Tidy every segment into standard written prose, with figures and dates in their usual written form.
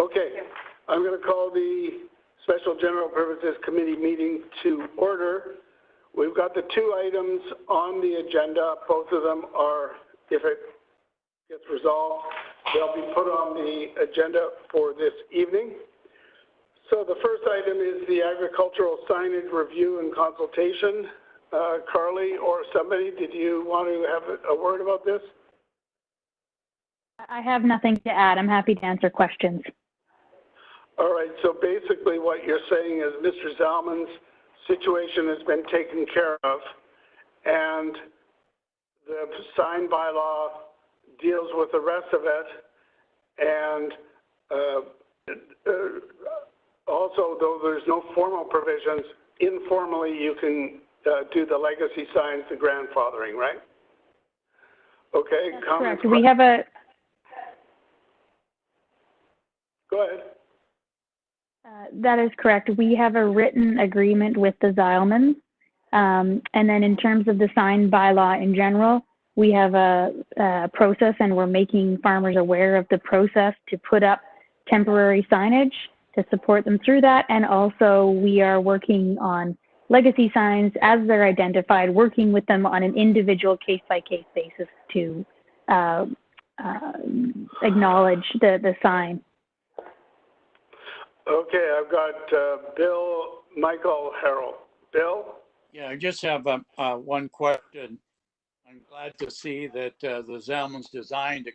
Okay, I'm going to call the Special General Purposes Committee meeting to order. We've got the two items on the agenda. Both of them are, if it gets resolved, they'll be put on the agenda for this evening. So the first item is the agricultural signage review and consultation. Carly or somebody, did you want to have a word about this? I have nothing to add. I'm happy to answer questions. All right, so basically what you're saying is Mr. Zalman's situation has been taken care of, and the sign bylaw deals with the rest of it, and also, though there's no formal provisions, informally you can do the legacy signs, the grandfathering, right? Okay, That's comments? Correct. We have a... Go ahead. That is correct. We have a written agreement with the Zalmans. And then in terms of the sign bylaw in general, we have a process, and we're making farmers aware of the process to put up temporary signage to support them through that. And also we are working on legacy signs as they're identified, working with them on an individual case-by-case basis to acknowledge the sign. Okay, I've got Bill, Michael, Harold. Bill? Yeah, I just have one question. I'm glad to see that the Zalmans designed a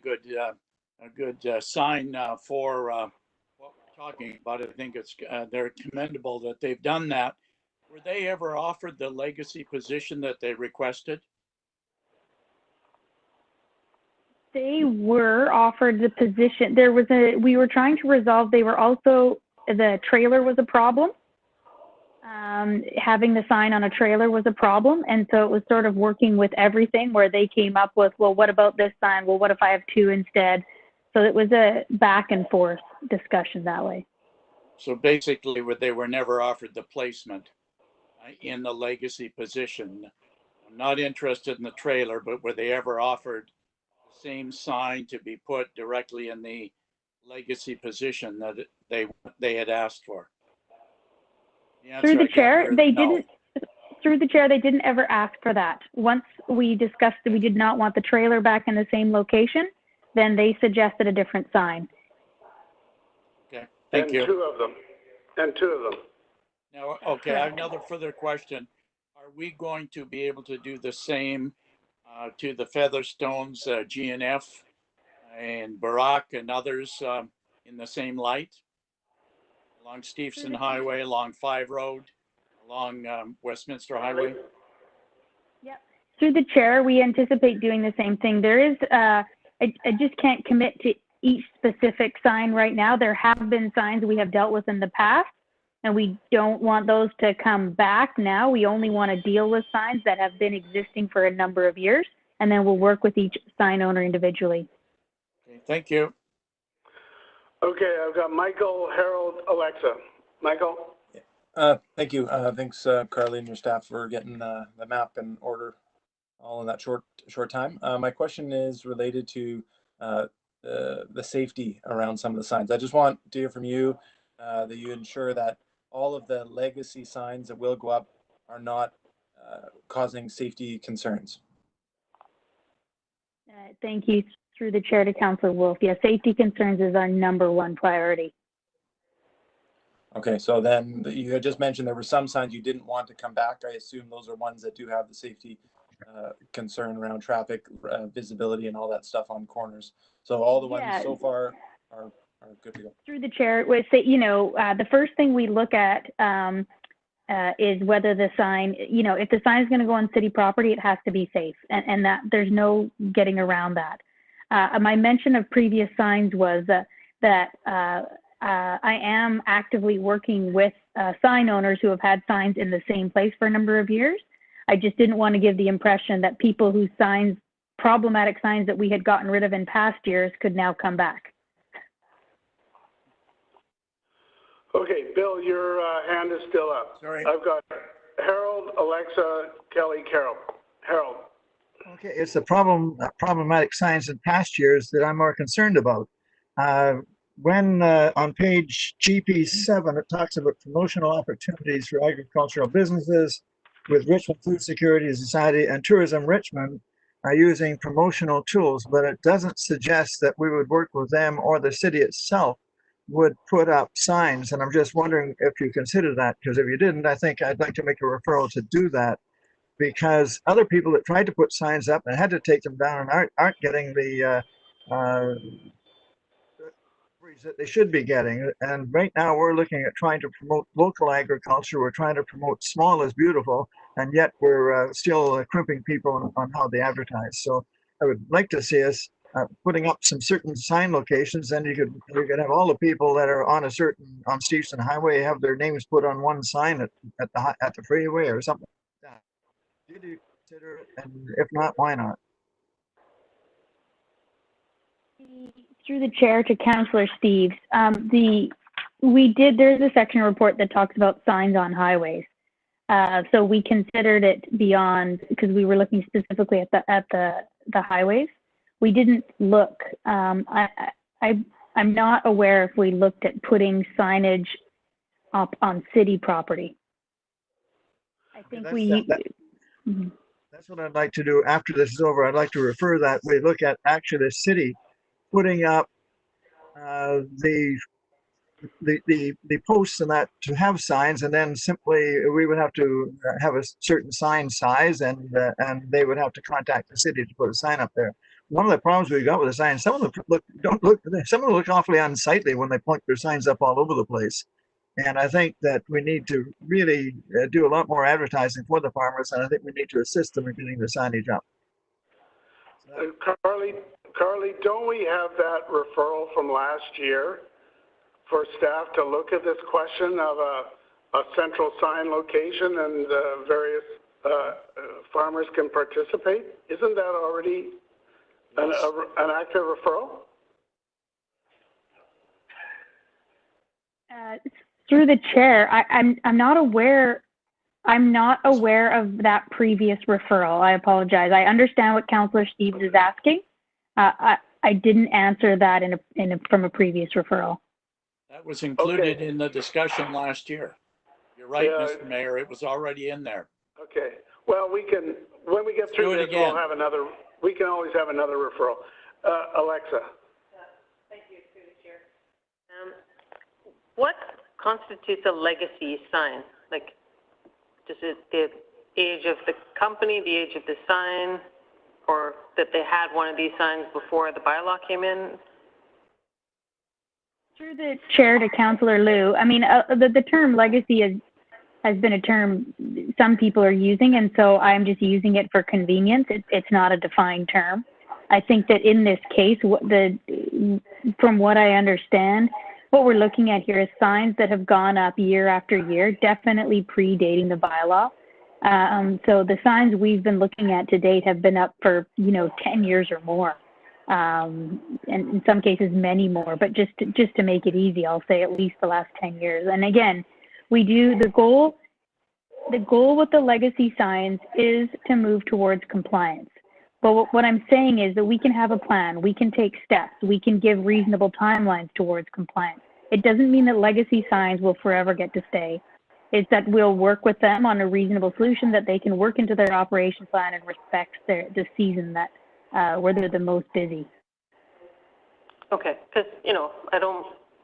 good sign for what we're talking about. I think it's they're commendable that they've done that. Were they ever offered the legacy position that they requested? They were offered the position. We were trying to resolve, the trailer was a problem. Having the sign on a trailer was a problem. And so it was sort of working with everything where they came up with, well, what about this sign? Well, what if I have two instead? So it was a back and forth discussion that way. So basically, they were never offered the placement in the legacy position. I'm not interested in the trailer, but were they ever offered the same sign to be put directly in the legacy position that they had asked for? Through the chair, they didn't. Through the chair, they didn't ever ask for that. Once we discussed that we did not want the trailer back in the same location, then they suggested a different sign. Okay, thank you. And two of them. Now, okay, I have another further question. Are we going to be able to do the same to the Featherstones, GNF, and Barack and others in the same light? Along Stevenson Highway, along 5 Road, along Westminster Highway? Yep. Through the chair, we anticipate doing the same thing. There is, I just can't commit to each specific sign right now. There have been signs we have dealt with in the past, and we don't want those to come back now. We only want to deal with signs that have been existing for a number of years, and then we'll work with each sign owner individually. Okay, thank you. Okay, I've got Michael, Harold, Alexa. Michael? Thank you. Thanks, Carly and your staff, for getting the map in order all in that short time. My question is related to the safety around some of the signs. I just want to hear from you that you ensure that all of the legacy signs that will go up are not causing safety concerns. Thank you. Through the chair to Councillor Wolf. Yeah, safety concerns is our #1 priority. Okay, so then you had just mentioned there were some signs you didn't want to come back. I assume those are ones that do have the safety concern around traffic, visibility, and all that stuff on corners. So all the ones so far are good to go. Through the chair, the first thing we look at is whether the sign, if the sign is going to go on city property, it has to be safe, and that there's no getting around that. My mention of previous signs was that I am actively working with sign owners who have had signs in the same place for a number of years. I just didn't want to give the impression that people whose signs, problematic signs that we had gotten rid of in past years, could now come back. Okay, Bill, your hand is still up. Sorry. I've got Harold, Alexa, Kelly, Carol. Harold. Okay, it's the problematic signs in past years that I'm more concerned about. when on page GP7, it talks about promotional opportunities for agricultural businesses with Richmond Food Security Society and Tourism Richmond are using promotional tools, but it doesn't suggest that we would work with them or the city itself would put up signs. And I'm just wondering if you consider that, because if you didn't, I think I'd like to make a referral to do that, because other people that tried to put signs up and had to take them down aren't getting the that they should be getting. And right now we're looking at trying to promote local agriculture. We're trying to promote small is beautiful, and yet we're still crimping people on how they advertise. So I would like to see us putting up some certain sign locations. Then you could have all the people that are on on Stevenson Highway have their names put on one sign at the freeway or something like that. Did you consider it? And if not, why not? Through the chair to Councillor Steeves, there's a section report that talks about signs on highways. So we considered it beyond, because we were looking specifically at the highways. We didn't look, I'm not aware if we looked at putting signage up on city property. I think that's what I'd like to do after this is over. I'd like to refer that we look at actually the city putting up the posts and that to have signs, and then simply we would have to have a certain sign size, and they would have to contact the city to put a sign up there. One of the problems we've got with the signs, some of them look awfully unsightly when they point their signs up all over the place. And I think that we need to really do a lot more advertising for the farmers, and I think we need to assist them in getting the signage up. Carly, don't we have that referral from last year for staff to look at this question of a central sign location and various farmers can participate? Isn't that already an active referral? Through the chair, I'm not aware. I'm not aware of that previous referral. I apologize. I understand what Councillor Steeves is asking. I didn't answer that from a previous referral. That was included in the discussion last year. You're right, Mr. Mayor. It was already in there. Okay. Well, when we get through this, we'll have another. We can always have another referral. Alexa. Thank you, through the chair. What constitutes a legacy sign? Like, is it the age of the company, the age of the sign, or that they had one of these signs before the bylaw came in? Through the chair to Councillor Liu, I mean, the term legacy has been a term some people are using, and so I'm just using it for convenience. It's not a defined term. I think that in this case, from what I understand, what we're looking at here is signs that have gone up year after year, definitely predating the bylaw. So the signs we've been looking at to date have been up for 10 years or more, and in some cases many more. But just to make it easy, I'll say at least the last 10 years. And again, we do the goal with the legacy signs is to move towards compliance. But what I'm saying is that we can have a plan, we can take steps, we can give reasonable timelines towards compliance. It doesn't mean that legacy signs will forever get to stay. It's that we'll work with them on a reasonable solution that they can work into their operation plan and respect the season that where they're the most busy. Okay, because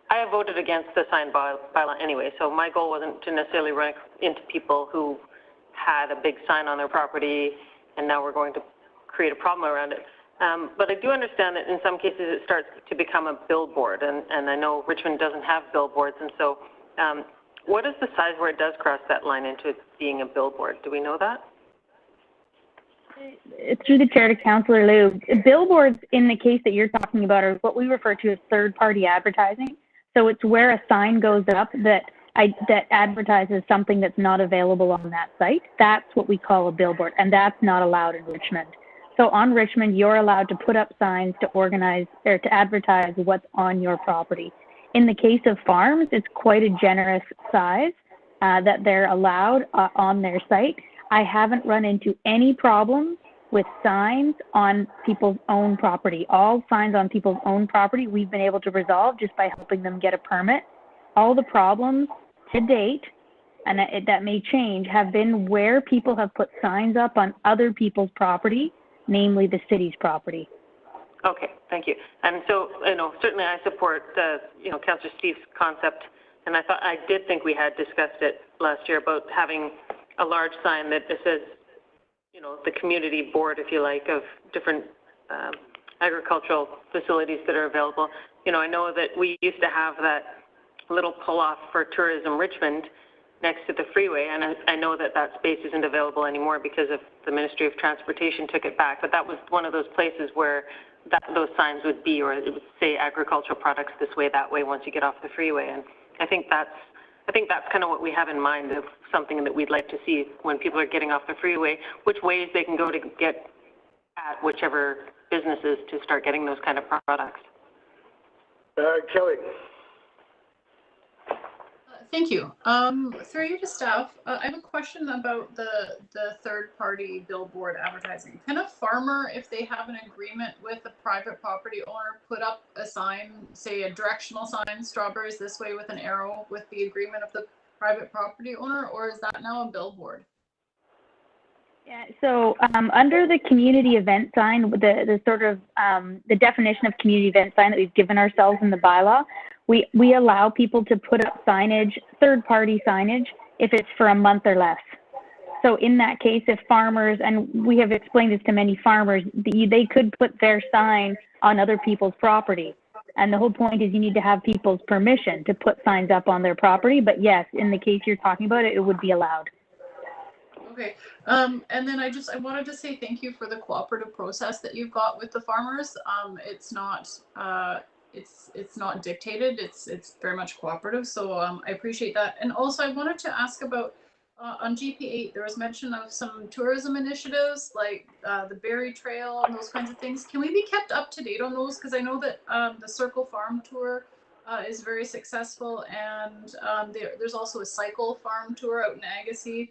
I have voted against the sign bylaw anyway, so my goal wasn't to necessarily run into people who had a big sign on their property and now we're going to create a problem around it. But I do understand that in some cases it starts to become a billboard, and I know Richmond doesn't have billboards, and so what is the size where it does cross that line into being a billboard? Do we know that? Through the chair to Councillor Liu, billboards in the case that you're talking about are what we refer to as third-party advertising. So it's where a sign goes up that advertises something that's not available on that site. That's what we call a billboard, and that's not allowed in Richmond. So on Richmond, you're allowed to put up signs to organize or to advertise what's on your property. In the case of farms, it's quite a generous size that they're allowed on their site. I haven't run into any problems with signs on people's own property. All signs on people's own property we've been able to resolve just by helping them get a permit. All the problems to date, and that may change, have been where people have put signs up on other people's property, namely the city's property. Okay, thank you. And so, certainly I support, Councillor Steve's concept, and I did think we had discussed it last year about having a large sign that says, the community board, if you like, of different agricultural facilities that are available. I know that we used to have that little pull-off for Tourism Richmond next to the freeway, and I know that space isn't available anymore because of the Ministry of Transportation took it back, but that was one of those places where those signs would be, or it would say agricultural products this way, that way, once you get off the freeway. And I think that's kind of what we have in mind of something that we'd like to see when people are getting off the freeway, which ways they can go to get at whichever businesses to start getting those kind of products. Kelly. Thank you. Through you to staff, I have a question about the third-party billboard advertising. Can a farmer, if they have an agreement with a private property owner, put up a sign, say a directional sign, strawberries this way with an arrow, with the agreement of the private property owner, or is that now a billboard? Yeah, so under the community event sign, the sort of the definition of community event sign that we've given ourselves in the bylaw, we allow people to put up signage, third-party signage, if it's for a month or less. So in that case, if farmers, and we have explained this to many farmers, they could put their sign on other people's property. And the whole point is you need to have people's permission to put signs up on their property. But yes, in the case you're talking about, it would be allowed. Okay, and then I wanted to say thank you for the cooperative process that you've got with the farmers. It's not dictated. It's very much cooperative. So I appreciate that. And also I wanted to ask about on GP8, there was mention of some tourism initiatives like the Berry Trail and those kinds of things. Can we be kept up to date on those? Because I know that the Circle Farm Tour is very successful, and there's also a cycle farm tour out in Agassiz.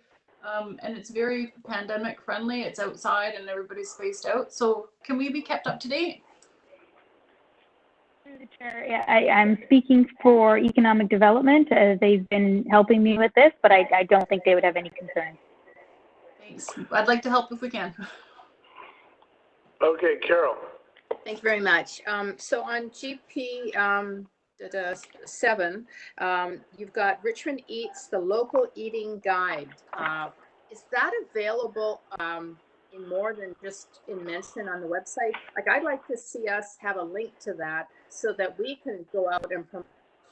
And it's very pandemic friendly. It's outside and everybody's spaced out. So can we be kept up to date? Chair, I'm speaking for economic development. They've been helping me with this, but I don't think they would have any concerns. Thanks. I'd like to help if we can. Okay, Carol. Thank you very much. So on GP 7, you've got Richmond Eats, the local eating guide. Is that available in more than just in mention on the website? Like, I'd like to see us have a link to that so that we can go out and promote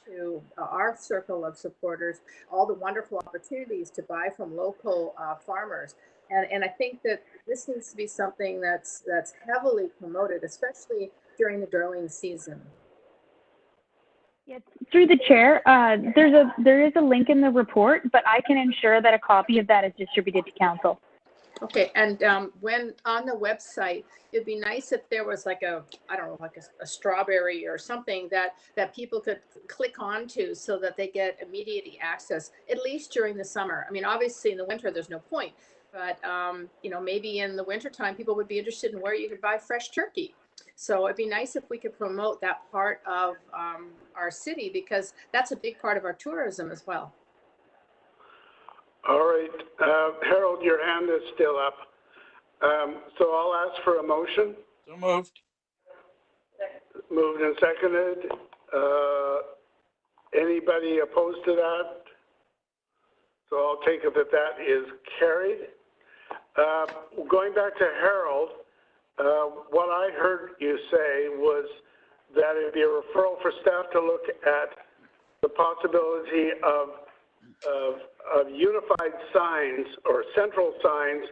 to our circle of supporters all the wonderful opportunities to buy from local farmers. And I think that this needs to be something that's heavily promoted, especially during the growing season. Yes, through the chair, there is a link in the report, but I can ensure that a copy of that is distributed to council. Okay, and when on the website, it'd be nice if there was like a strawberry or something that people could click onto so that they get immediate access, at least during the summer. I mean, obviously in the winter, there's no point, but maybe in the wintertime, people would be interested in where you could buy fresh turkey. So it'd be nice if we could promote that part of our city, because that's a big part of our tourism as well. All right, Harold, your hand is still up. So I'll ask for a motion. So moved. Moved and seconded. Anybody opposed to that? So I'll take it that is carried. Going back to Harold, what I heard you say was that it'd be a referral for staff to look at the possibility of unified signs or central signs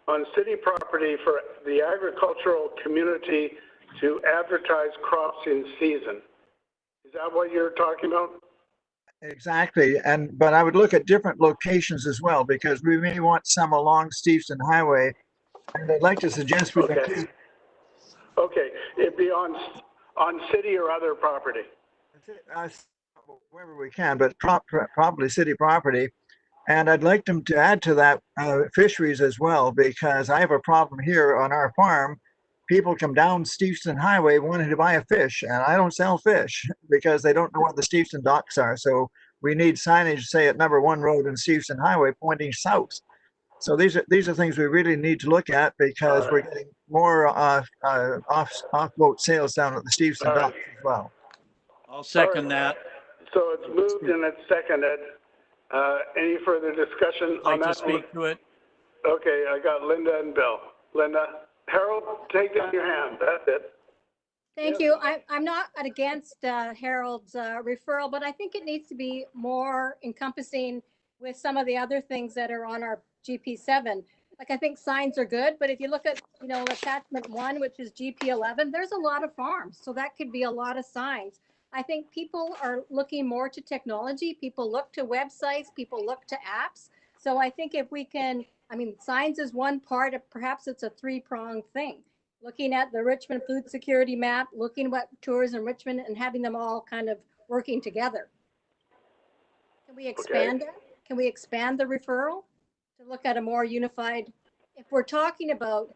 on city property for the agricultural community to advertise crops in season. Is that what you're talking about? Exactly, but I would look at different locations as well, because we may want some along Steveston Highway, and I'd like to suggest we Okay, it'd be on city or other property. wherever we can, but probably city property. And I'd like them to add to that fisheries as well, because I have a problem here on our farm. People come down Steveston Highway wanting to buy a fish, and I don't sell fish because they don't know what the Steveston docks are. So we need signage, say at number 1 road in Steveston Highway pointing south. So these are things we really need to look at, because we're getting more off boat sales down at the Steveston docks as well. I'll second that. So it's moved and it's seconded. Any further discussion I'd on like to that? speak to it. Okay, I got Linda and Bill. Linda, Harold, take down your hand. That's it. Thank you. I'm not against Harold's referral, but I think it needs to be more encompassing with some of the other things that are on our GP7. Like, I think signs are good, but if you look at, attachment 1, which is GP11, there's a lot of farms. So that could be a lot of signs. I think people are looking more to technology. People look to websites, people look to apps. So I think if we can, signs is one part of, perhaps it's a 3-pronged thing. Looking at the Richmond food security map, looking at tourism Richmond, and having them all kind of working together. Can we expand that? Can we expand the referral to look at a more unified, if we're talking about,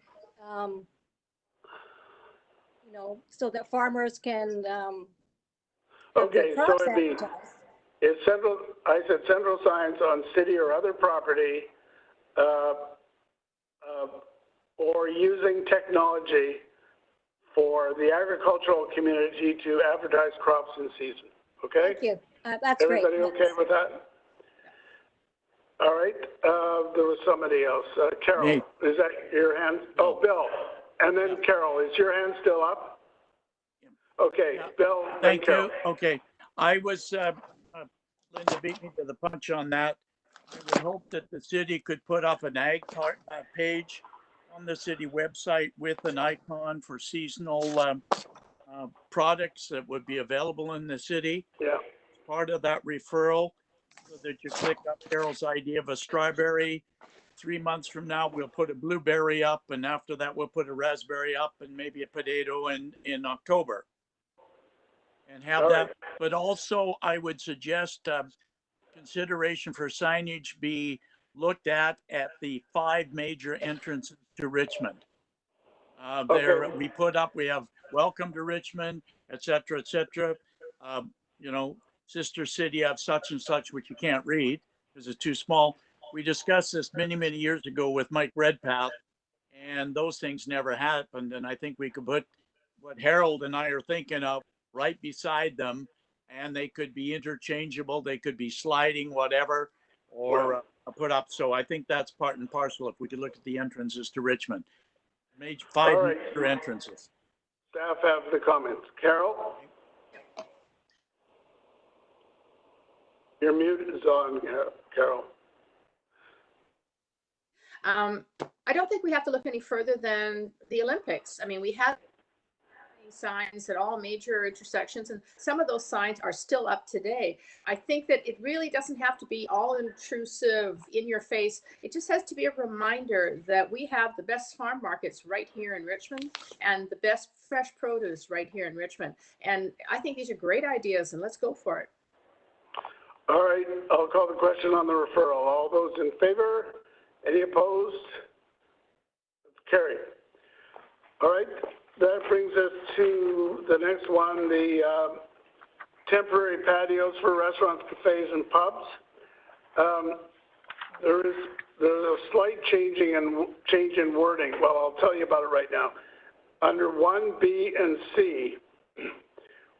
so that farmers can, okay, so it'd be, I said central signs on city or other property, or using technology for the agricultural community to advertise crops in season. Okay? Thank you. That's great. Everybody okay with that? All right. There was somebody else. Carol, Me. Is that your hand? Oh, Bill. And then Carol, is your hand still up? Okay, Yeah. Bill. Thank Carol. you. Okay. I was, Linda beat me to the punch on that. I would hope that the city could put up an ag page on the city website with an icon for seasonal products that would be available in the city. Yeah. Part of that referral, so that you click up Carol's idea of a strawberry. 3 months from now, we'll put a blueberry up, and after that, we'll put a raspberry up, and maybe a potato in October. And have All that, right. but also I would suggest consideration for signage be looked at the 5 major entrances to Richmond. There Okay. we have welcome to Richmond, et cetera, et cetera. Sister city of such and such, which you can't read because it's too small. We discussed this many, many years ago with Mike Redpath, and those things never happened. And I think we could put what Harold and I are thinking of right beside them, and they could be interchangeable. They could be sliding, whatever, or put up. So I think that's part and parcel. If we could look at the entrances to Richmond, 5 major entrances. Staff have the comments. Carol? Your mute is on, Carol. I don't think we have to look any further than the Olympics. We have signs at all major intersections, and some of those signs are still up today. I think that it really doesn't have to be all intrusive, in your face. It just has to be a reminder that we have the best farm markets right here in Richmond and the best fresh produce right here in Richmond. And I think these are great ideas, and let's go for it. All right, I'll call the question on the referral. All those in favor? Any opposed? Carried. All right, that brings us to the next one, the temporary patios for restaurants, cafes, and pubs. There's a slight change in wording. Well, I'll tell you about it right now. Under 1B and C,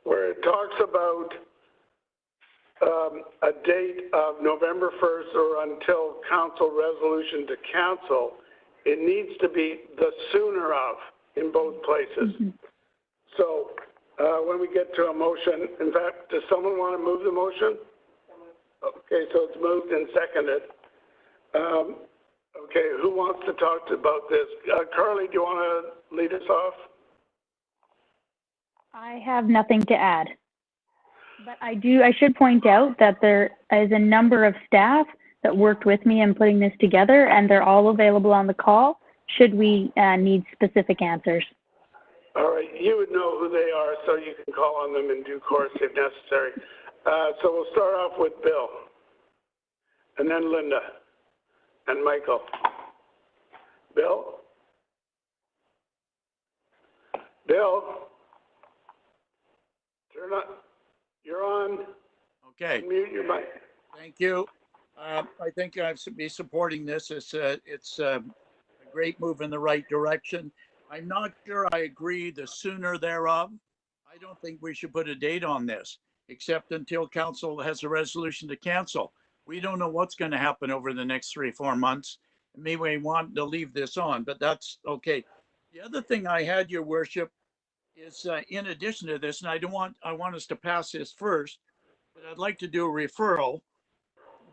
where it talks about a date of November 1st or until council resolution to cancel, it needs to be the sooner of in both places. Mm-hmm. So when we get to a motion, in fact, does someone want to move the motion? Okay, so it's moved and seconded. Okay, who wants to talk about this? Carly, do you want to lead us off? I have nothing to add. But I should point out that there is a number of staff that worked with me in putting this together, and they're all available on the call should we need specific answers. All right, you would know who they are, so you can call on them in due course if necessary. So we'll start off with Bill. and then Linda, and Michael. Bill? Bill? Turn on, you're on. Okay, Mute your mic. thank you. I think I should be supporting this. It's a great move in the right direction. I'm not sure I agree the sooner thereof. I don't think we should put a date on this, except until council has a resolution to cancel. We don't know what's going to happen over the next 3 or 4 months. Maybe we want to leave this on, but that's okay. The other thing I had, your worship, is in addition to this, and I want us to pass this first, but I'd like to do a referral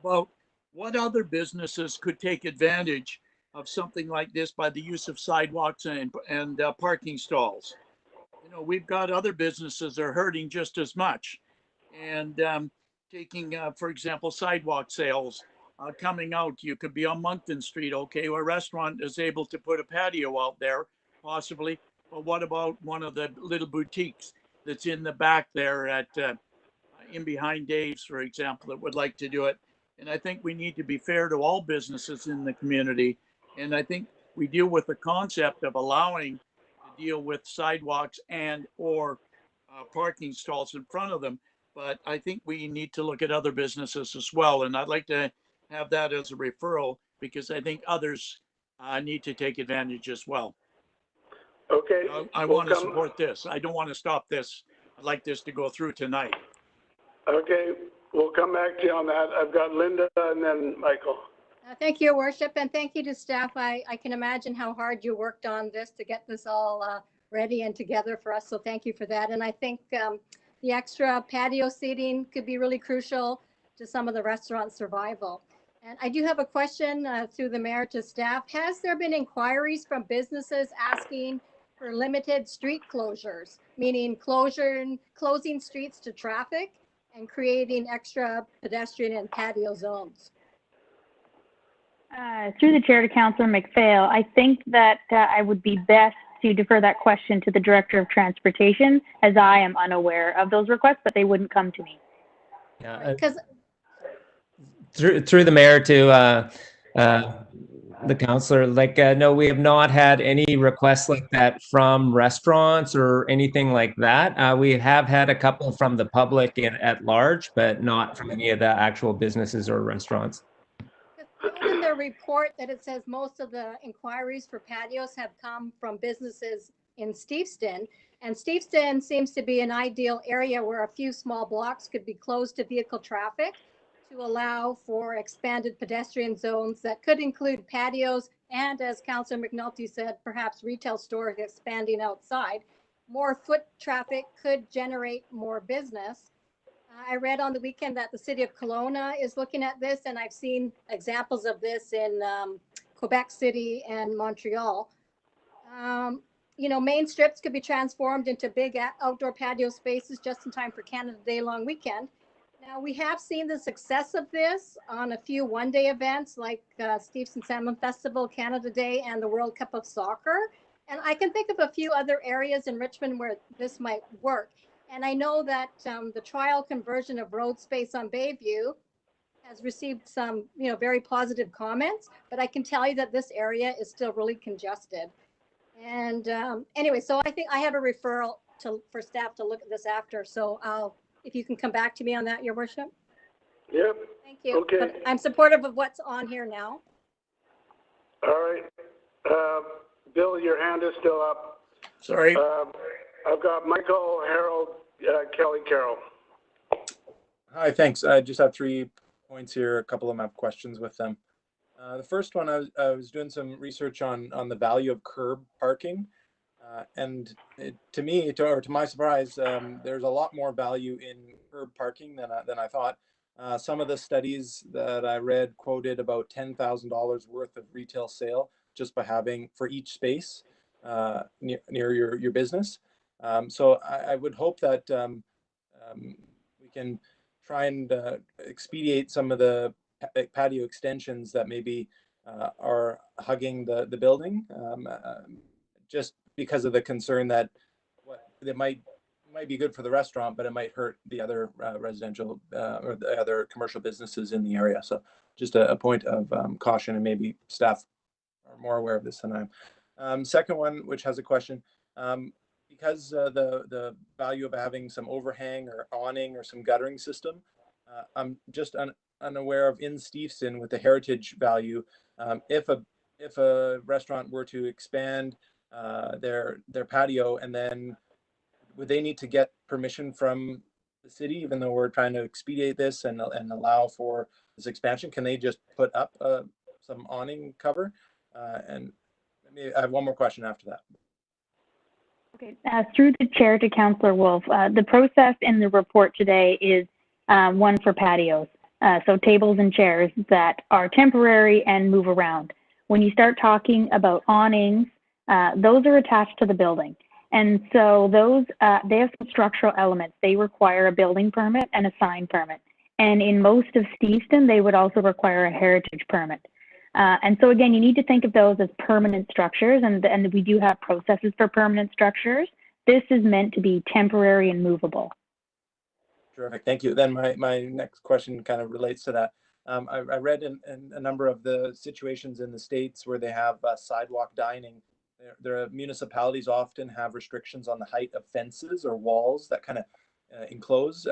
about what other businesses could take advantage of something like this by the use of sidewalks and parking stalls. You know, we've got other businesses that are hurting just as much. And taking, for example, sidewalk sales coming out, you could be on Moncton Street, okay, where a restaurant is able to put a patio out there, possibly. But what about one of the little boutiques that's in the back there at in behind Dave's, for example, that would like to do it? And I think we need to be fair to all businesses in the community. And I think we deal with the concept of allowing to deal with sidewalks and or parking stalls in front of them. But I think we need to look at other businesses as well. And I'd like to have that as a referral because I think others need to take advantage as well. Okay. I want to support this. I don't want to stop this. I'd like this to go through tonight. Okay, we'll come back to you on that. I've got Linda and then Michael. Thank you, Your Worship, and thank you to staff. I can imagine how hard you worked on this to get this all ready and together for us, so thank you for that. And I think the extra patio seating could be really crucial to some of the restaurant survival. And I do have a question through the mayor to staff. Has there been inquiries from businesses asking for limited street closures, meaning closing streets to traffic and creating extra pedestrian and patio zones? Through the chair to Councillor McPhail, I think that I would be best to defer that question to the Director of Transportation, as I am unaware of those requests, but they wouldn't come to me. Yeah, Because through the mayor to the councillor, like no, we have not had any requests like that from restaurants or anything like that. We have had a couple from the public at large, but not from any of the actual businesses or restaurants. in the report that it says most of the inquiries for patios have come from businesses in Steveston, and Steveston seems to be an ideal area where a few small blocks could be closed to vehicle traffic to allow for expanded pedestrian zones that could include patios and, as Councillor McNulty said, perhaps retail stores expanding outside. More foot traffic could generate more business. I read on the weekend that the city of Kelowna is looking at this, and I've seen examples of this in Quebec City and Montreal. You know, main strips could be transformed into big outdoor patio spaces just in time for Canada Day long weekend. Now, we have seen the success of this on a few one-day events like Steveston Salmon Festival, Canada Day, and the World Cup of Soccer. And I can think of a few other areas in Richmond where this might work. And I know that the trial conversion of road space on Bayview has received some, you know, very positive comments, but I can tell you that this area is still really congested. And anyway, so I think I have a referral for staff to look at this after. So if you can come back to me on that, Your Worship. Yep. Thank you. Okay. But I'm supportive of what's on here now. All right. Bill, your hand is still up. Sorry. I've got Michael, Harold, Kelly, Carroll. Hi, thanks. I just have 3 points here. A couple of them have questions with them. The first one, I was doing some research on the value of curb parking. And to me, to my surprise, there's a lot more value in curb parking than I thought. Some of the studies that I read quoted about $10,000 worth of retail sale just by having for each space near your business. So I would hope that we can try and expedite some of the patio extensions that maybe are hugging the building, just because of the concern that what they might might be good for the restaurant, but it might hurt the other residential or the other commercial businesses in the area. So just a point of caution, and maybe staff are more aware of this than I am. Second one, which has a question, because the value of having some overhang or awning or some guttering system, I'm just unaware of in Steveston with the heritage value. If a restaurant were to expand their patio, and then would they need to get permission from the city, even though we're trying to expedite this and allow for this expansion? Can they just put up some awning cover? And maybe I have one more question after that. Okay, through the chair to Councillor Wolf, the process in the report today is one for patios. So tables and chairs that are temporary and move around. When you start talking about awnings, those are attached to the building. And so those, they have some structural elements. They require a building permit and a sign permit. And in most of Steveston, they would also require a heritage permit. And so again, you need to think of those as permanent structures, and we do have processes for permanent structures. This is meant to be temporary and movable. Terrific, thank you. Then my next question kind of relates to that. I read in a number of the situations in the States where they have sidewalk dining. Their municipalities often have restrictions on the height of fences or walls that kind of enclose.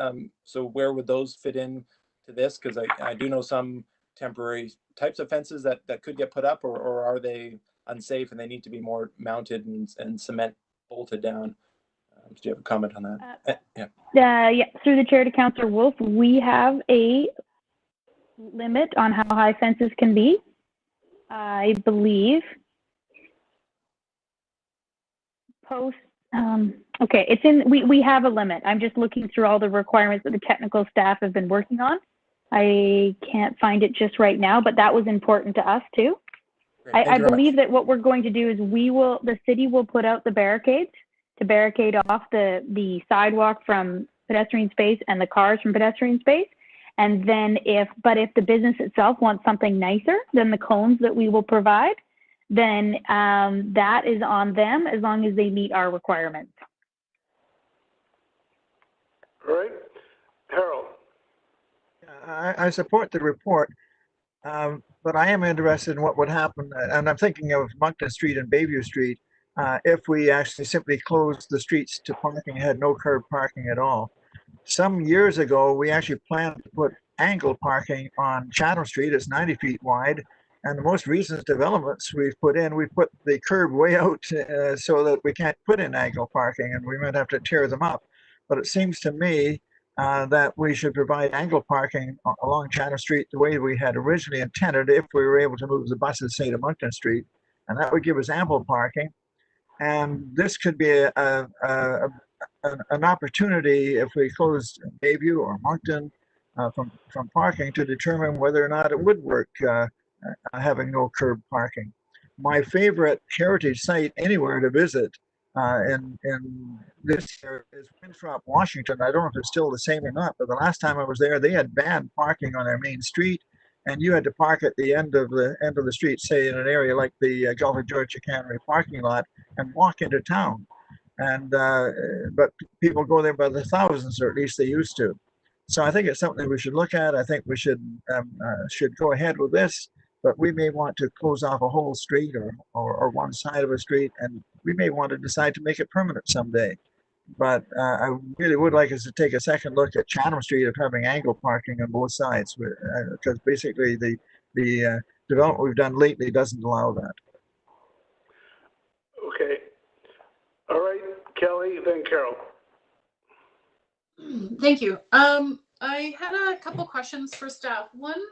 So where would those fit in to this? Because I do know some temporary types of fences that could get put up, or are they unsafe and they need to be more mounted and cement bolted down? Do you have a comment on that? Yeah, through the chair to Councillor Wolf, we have a limit on how high fences can be. I believe okay, it's in, we have a limit. I'm just looking through all the requirements that the technical staff have been working on. I can't find it just right now, but that was important to us too. I believe that what we're going to do is the city will put out the barricades to barricade off the sidewalk from pedestrian space and the cars from pedestrian space. And then if the business itself wants something nicer than the cones that we will provide, then that is on them as long as they meet our requirements. All right, Harold. I support the report, but I am interested in what would happen, and I'm thinking of Moncton Street and Bayview Street, if we actually simply closed the streets to parking, had no curb parking at all. Some years ago, we actually planned to put angle parking on Chatham Street. It's 90 feet wide. And the most recent developments we put the curb way out so that we can't put in angle parking, and we might have to tear them up. But it seems to me that we should provide angle parking along Chatham Street the way we had originally intended if we were able to move the buses, say, to Moncton Street. And that would give us ample parking. And this could be an opportunity if we closed Bayview or Moncton from parking to determine whether or not it would work having no curb parking. My favorite heritage site anywhere to visit in this year is Winthrop, Washington. I don't know if it's still the same or not, but the last time I was there, they had banned parking on their main street, and you had to park at the end of the street, say in an area like the Gulf of Georgia Cannery parking lot, and walk into town. And but people go there by the thousands, or at least they used to. So I think it's something we should look at. I think we should go ahead with this, but we may want to close off a whole street or one side of a street, and we may want to decide to make it permanent someday. But I really would like us to take a second look at Chatham Street of having angle parking on both sides, because basically the development we've done lately doesn't allow that. Okay. All right, Kelly, then Carol. Thank you. I had a couple questions for staff. One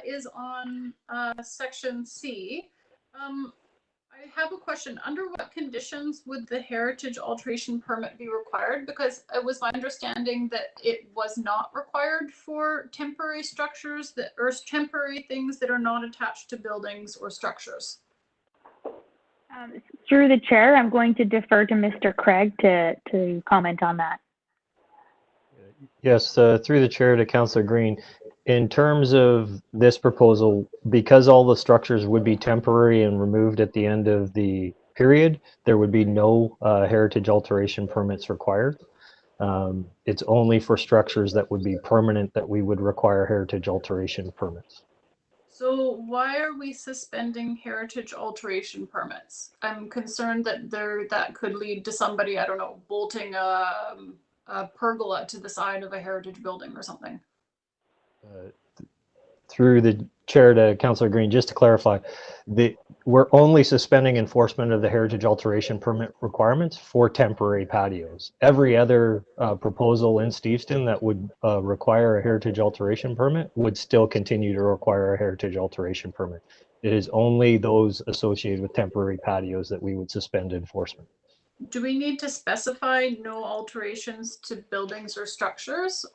is on section C. I have a question. Under what conditions would the heritage alteration permit be required? Because it was my understanding that it was not required for temporary structures or temporary things that are not attached to buildings or structures. Through the chair, I'm going to defer to Mr. Craig to comment on that. Yes, through the chair to Councillor Green. In terms of this proposal, because all the structures would be temporary and removed at the end of the period, there would be no heritage alteration permits required. It's only for structures that would be permanent that we would require heritage alteration permits. So why are we suspending heritage alteration permits? I'm concerned that that could lead to somebody, I don't know, bolting a pergola to the side of a heritage building or something. Through the chair to Councillor Green, just to clarify, we're only suspending enforcement of the heritage alteration permit requirements for temporary patios. Every other proposal in Steveston that would require a heritage alteration permit would still continue to require a heritage alteration permit. It is only those associated with temporary patios that we would suspend enforcement. Do we need to specify no alterations to buildings or structures?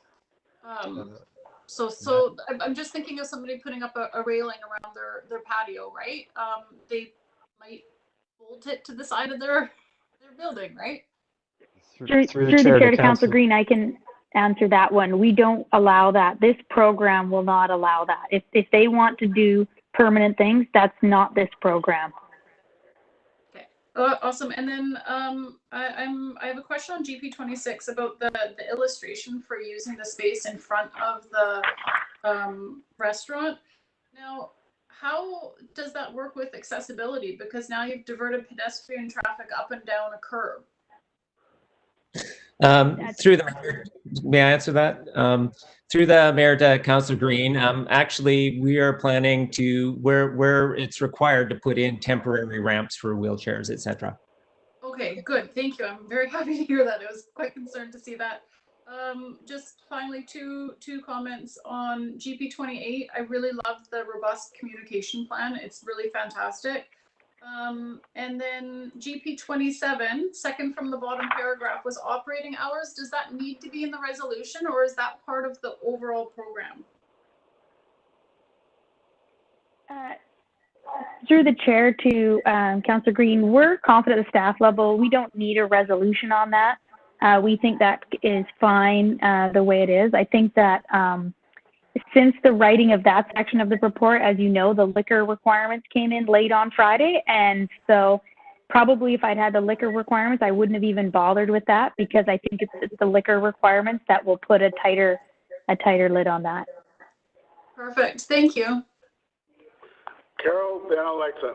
So I'm just thinking of somebody putting up a railing around their patio, right? They might bolt it to the side of their building, right? Through the chair to Councillor Green, I can answer that one. We don't allow that. This program will not allow that. If they want to do permanent things, that's not this program. Okay, awesome. And then I have a question on GP 26 about the illustration for using the space in front of the restaurant. Now, how does that work with accessibility? Because now you've diverted pedestrian traffic up and down a curb. Through the mayor, may I answer that? Through the mayor to Councillor Green, actually, we are planning to, where it's required to put in temporary ramps for wheelchairs, etc. Okay, good. Thank you. I'm very happy to hear that. I was quite concerned to see that. Just finally, two comments on GP 28. I really love the robust communication plan. It's really fantastic. And then GP 27, second from the bottom paragraph, was operating hours. Does that need to be in the resolution, or is that part of the overall program? Through the chair to Councillor Green, we're confident at the staff level. We don't need a resolution on that. We think that is fine the way it is. I think that since the writing of that section of the report, as you know, the liquor requirements came in late on Friday. And so probably if I'd had the liquor requirements, I wouldn't have even bothered with that, because I think it's the liquor requirements that will put a tighter lid on that. Perfect. Thank you. Carol, then Alexa.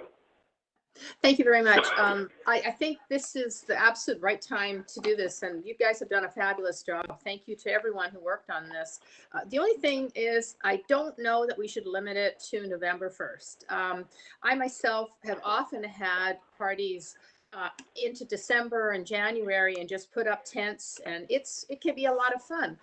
Thank you very much. I think this is the absolute right time to do this, and you guys have done a fabulous job. Thank you to everyone who worked on this. The only thing is, I don't know that we should limit it to November 1st. I myself have often had parties into December and January and just put up tents, and it can be a lot of fun.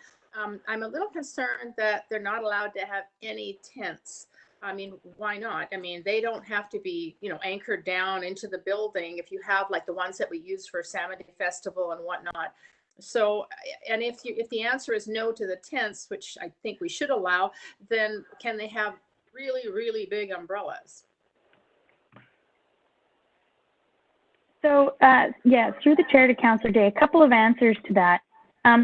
I'm a little concerned that they're not allowed to have any tents. I mean, why not? I mean, they don't have to be, anchored down into the building if you have like the ones that we use for Salmon Day Festival and whatnot. So, and if the answer is no to the tents, which I think we should allow, then can they have really, really big umbrellas? So, yeah, through the chair to Councillor Day, a couple of answers to that.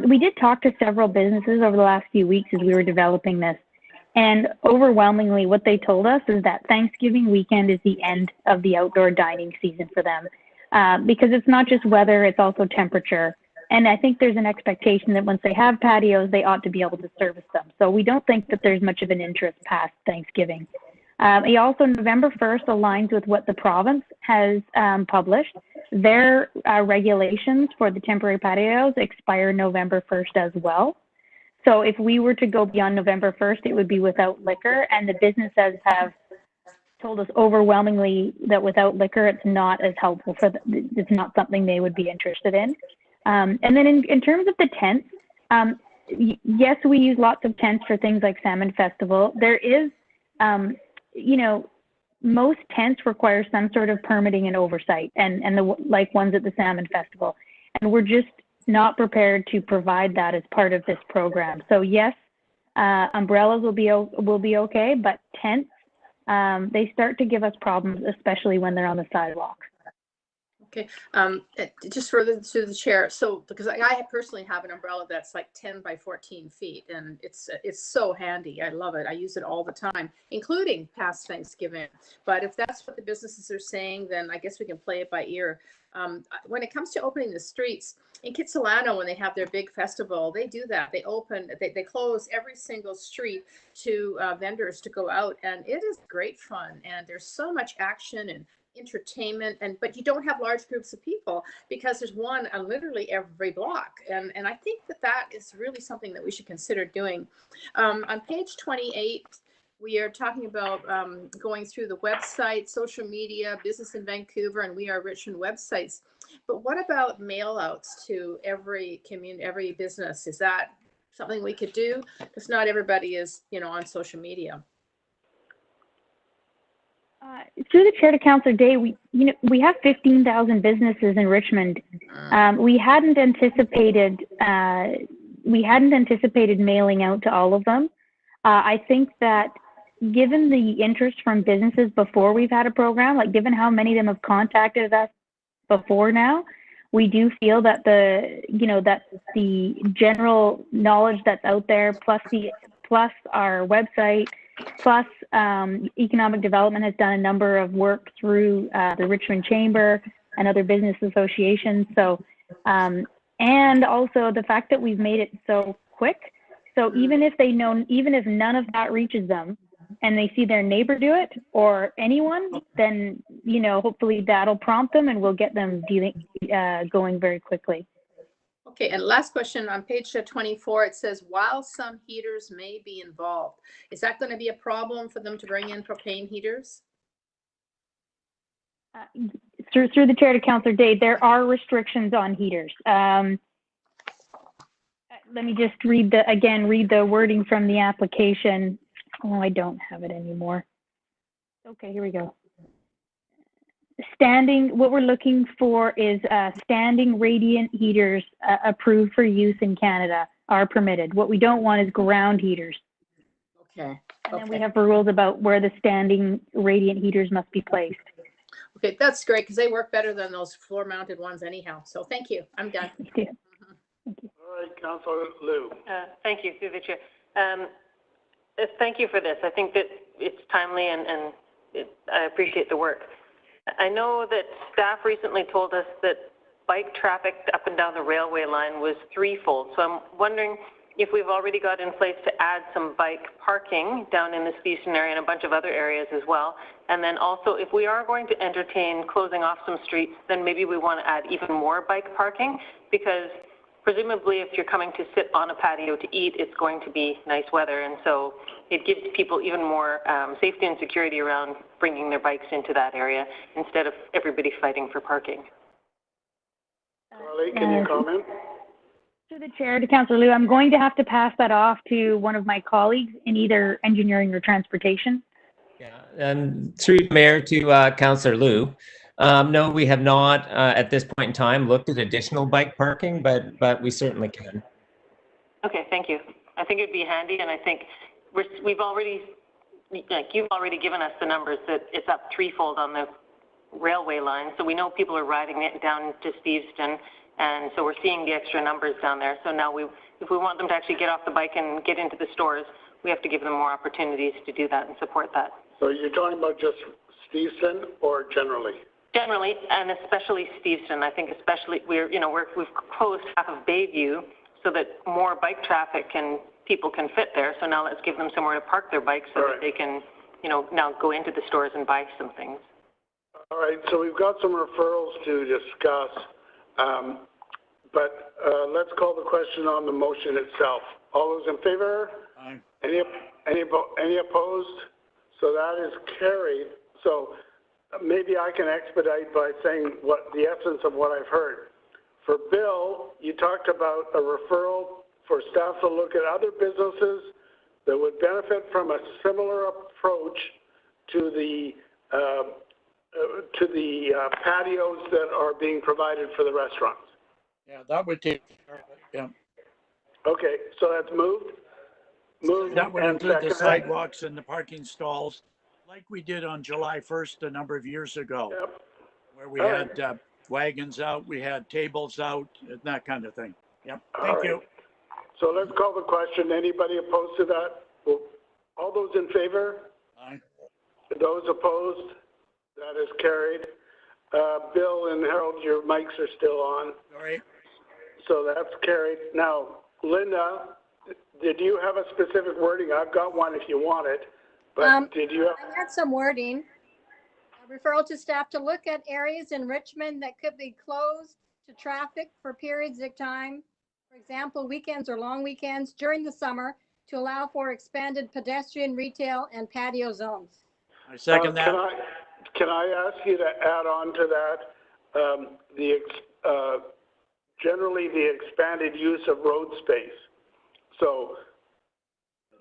We did talk to several businesses over the last few weeks as we were developing this. And overwhelmingly, what they told us is that Thanksgiving weekend is the end of the outdoor dining season for them, because it's not just weather, it's also temperature. And I think there's an expectation that once they have patios, they ought to be able to service them. So we don't think that there's much of an interest past Thanksgiving. Also, November 1st aligns with what the province has published. Their regulations for the temporary patios expire November 1st as well. So if we were to go beyond November 1st, it would be without liquor, and the businesses have told us overwhelmingly that without liquor, it's not as helpful for them. It's not something they would be interested in. And then in terms of the tents, yes, we use lots of tents for things like Salmon Festival. There is, most tents require some sort of permitting and oversight, and like ones at the Salmon Festival. And we're just not prepared to provide that as part of this program. So yes, umbrellas will be okay, but tents, they start to give us problems, especially when they're on the sidewalk. Okay, just further to the chair. So, because I personally have an umbrella that's like 10 by 14 feet, and it's so handy. I love it. I use it all the time, including past Thanksgiving. But if that's what the businesses are saying, then I guess we can play it by ear. When it comes to opening the streets in Kitsilano, when they have their big festival, they do that. They close every single street to vendors to go out, and it is great fun. And there's so much action and entertainment, but you don't have large groups of people because there's one on literally every block, and I think that is really something that we should consider doing. On page 28, we are talking about going through the website, social media, Business in Vancouver, and We Are Richmond websites. But what about mail outs to every community, every business? Is that something we could do? Because not everybody is, on social media. Through the chair to Councillor Day, we have 15,000 businesses in Richmond. We hadn't anticipated mailing out to all of them. I think that given the interest from businesses before we've had a program, like given how many of them have contacted us before now, we do feel that the general knowledge that's out there, plus our website, plus economic development has done a number of work through the Richmond Chamber and other business associations. So, and also the fact that we've made it so quick. So even if none of that reaches them and they see their neighbor do it or anyone, then, hopefully that'll prompt them and we'll get them going very quickly. Okay, and last question on page 24, it says, while some heaters may be involved, is that going to be a problem for them to bring in propane heaters? Through the chair to Councillor Day, there are restrictions on heaters. Let me just read the wording from the application. Oh, I don't have it anymore. Okay, here we go. What we're looking for is standing radiant heaters approved for use in Canada are permitted. What we don't want is ground heaters. Okay. And then we have rules about where the standing radiant heaters must be placed. Okay, that's great because they work better than those floor mounted ones anyhow. So thank you. I'm done. Thank you. All right, Councillor Liu. Thank you, through the chair. Thank you for this. I think that it's timely and I appreciate the work. I know that staff recently told us that bike traffic up and down the railway line was threefold. So I'm wondering if we've already got in place to add some bike parking down in the Stevenson area and a bunch of other areas as well. And then also, if we are going to entertain closing off some streets, then maybe we want to add even more bike parking, because presumably if you're coming to sit on a patio to eat, it's going to be nice weather. And so it gives people even more safety and security around bringing their bikes into that area instead of everybody fighting for parking. Carly, can you comment? Through the chair to Councillor Liu, I'm going to have to pass that off to one of my colleagues in either engineering or transportation. Yeah, and through the mayor to Councillor Liu. No, we have not at this point in time looked at additional bike parking, but we certainly can. Okay, thank you. I think it'd be handy, and I think you've already given us the numbers that it's up threefold on the railway line, so we know people are riding it down to Steveston, and so we're seeing the extra numbers down there. So now if we want them to actually get off the bike and get into the stores, we have to give them more opportunities to do that and support that. So you're talking about just Steveston or generally? Generally, and especially Steveston. I think especially we've closed half of Bayview so that more bike traffic and people can fit there. So now let's give them somewhere to park their bikes so that they can, now go into the stores and buy some things. All right, so we've got some referrals to discuss, but let's call the question on the motion itself. All those in favor? Aye. Any opposed? So that is carried. So maybe I can expedite by saying what the essence of what I've heard. For Bill, you talked about a referral for staff to look at other businesses that would benefit from a similar approach to the patios that are being provided for the restaurants. Yeah, that would take care of it, yeah. Okay, so that's moved. That would and include the seconded. sidewalks and the parking stalls, like we did on July 1st a number of years ago, Yep. where we All had wagons out, we had tables out, that kind of thing. Yep, All thank right. you. So let's call the question. Anybody opposed to that? Well, all those in favor? Aye. Those opposed? That is carried. Bill and Harold, your mics are still on, Sorry. so that's carried. Now, Linda, did you have a specific wording? I've got one if you want it, but did you have? I had some wording. A referral to staff to look at areas in Richmond that could be closed to traffic for periods of time. For example, weekends or long weekends during the summer to allow for expanded pedestrian, retail, and patio zones. I second that. Can I ask you to add on to that, generally the expanded use of road space? So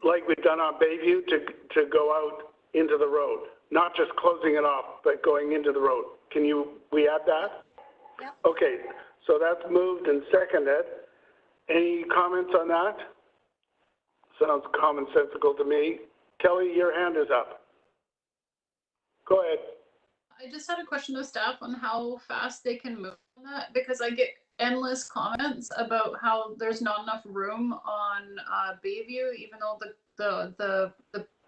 like we've done on Bayview to go out into the road, not just closing it off, but going into the road. We add that? Yep. Okay, so that's moved and seconded. Any comments on that? Sounds commonsensical to me. Kelly, your hand is up. Go ahead. I just had a question to staff on how fast they can move on that, because I get endless comments about how there's not enough room on Bayview, even though the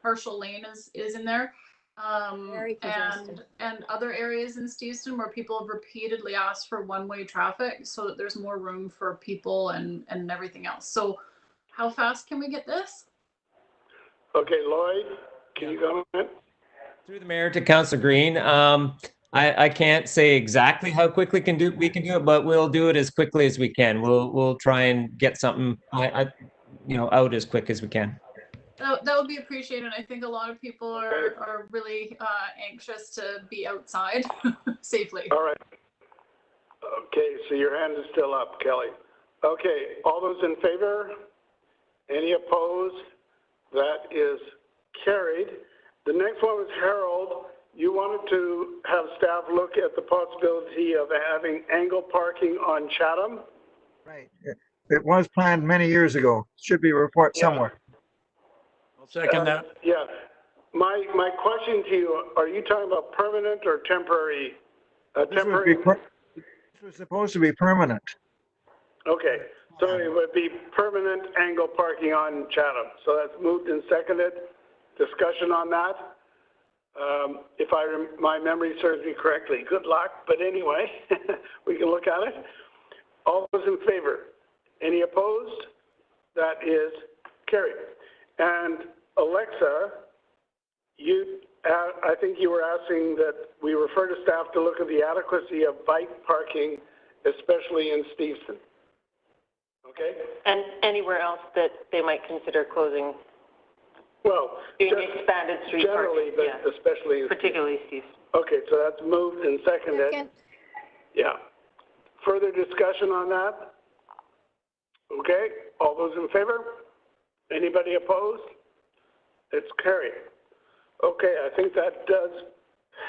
partial lane is in there. Very congested. And other areas in Steveston where people have repeatedly asked for one-way traffic so that there's more room for people and everything else. So how fast can we get this? Okay, Lloyd, can you comment? Through the mayor to Councillor Green, I can't say exactly how quickly we can do it, but we'll do it as quickly as we can. We'll try and get something out as quick as we can. That would be appreciated. I think a lot of people are really anxious to be outside safely. All right. Okay, so your hand is still up, Kelly. Okay, all those in favor? Any opposed? That is carried. The next one was Harold. You wanted to have staff look at the possibility of having angle parking on Chatham? Right. It was planned many years ago. Should be a report somewhere. I'll second that. Yeah. My question to you, are you talking about permanent or temporary? This was supposed to be permanent. Okay, so it would be permanent angle parking on Chatham. So that's moved and seconded. Discussion on that. If my memory serves me correctly, good luck. But anyway, we can look at it. All those in favor? Any opposed? That is carried. And Alexa, I think you were asking that we refer to staff to look at the adequacy of bike parking, especially in Steveston. Okay? And anywhere else that they might consider closing, Well, doing expanded street generally, parking. but especially. Particularly Steveston. Okay, so that's moved and seconded. Second. Yeah. Further discussion on that? Okay, all those in favor? Anybody opposed? It's carried. Okay, I think that does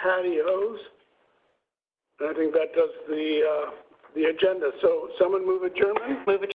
patios. I think that does the agenda. So someone move adjournment? Move